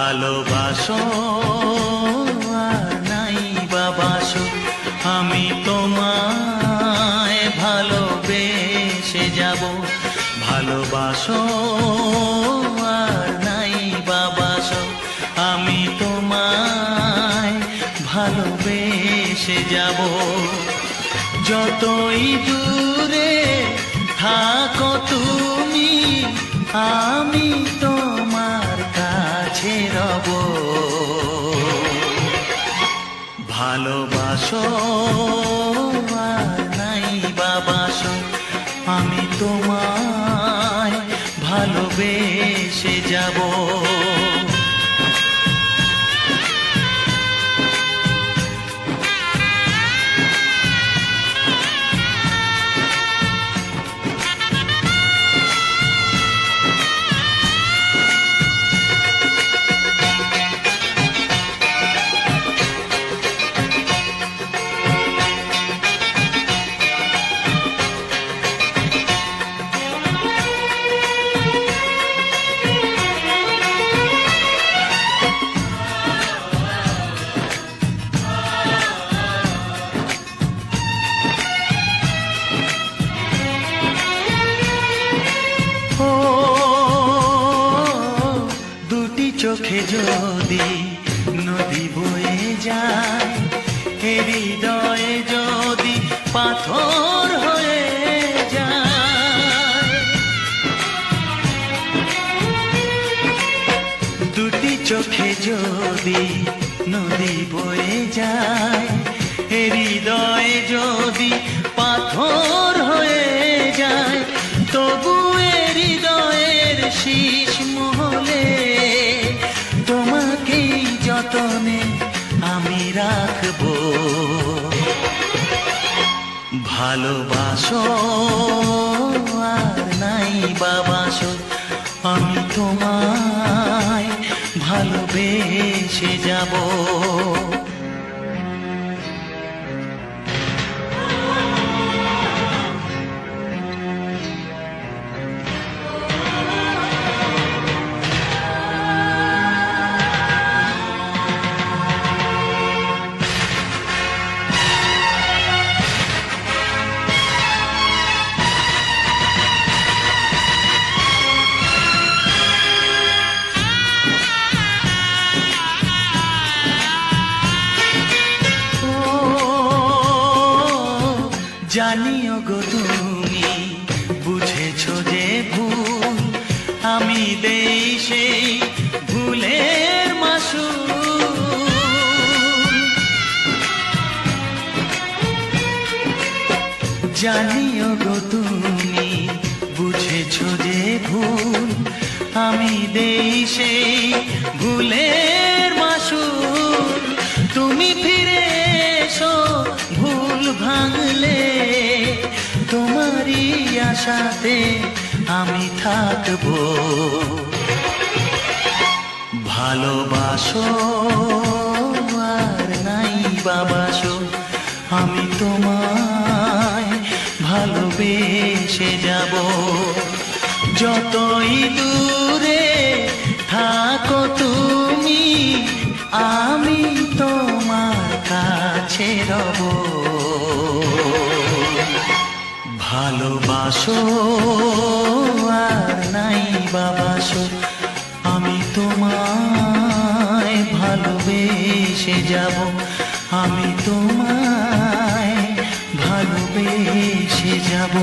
ভালোবাসো আর নাই বাবাসো, আমি তোমায় ভালোবেসে যাব। ভালোবাসো আর নাই বাবাসো, আমি তোমায় ভালোবেসে যাব। যতই দূরে থাকো তুমি, আমি তোমার কাছে রব। ভালোবাসো আর নাই বাবাসো, আমি তোমায় ভালোবেসে যাব। চোখে যদি নদী বয়ে যায়, হৃদয়ে যদি পাথর হয়ে যায়। দুটি চোখে যদি নদী বয়ে যায়, হৃদয়ে যদি পাথর হয়ে যায়, তবু হৃদয়ের শীষ মহলে তোমাকেই যতনে আমি রাখবো। ভালোবাসো আর নাই বাবাসো, আমি তোমায় ভালোবেসে যাব। জানিও গো তুমি বুঝেছো যে ভুল, আমি দেই সেই ভুলের মাসুল। জানিও গো তুমি বুঝেছো যে ভুল, আমি দেই সেই ভুলের মাসুল। তুমি ফিরে এসো ভুল ভাঙলে, তোমারই আশাতে আমি থাকবো। ভালোবাসো আর নাই বাবাসো, আমি তোমায় ভালোবেসে যাব। যতই দূরে থাকো তুমি, আমি তোমার কাছে রব। ভালোবাসো আর নাই বাবাসো, আমি তোমায় ভালোবেসে যাব। আমি তোমায় ভালোবেসে যাব।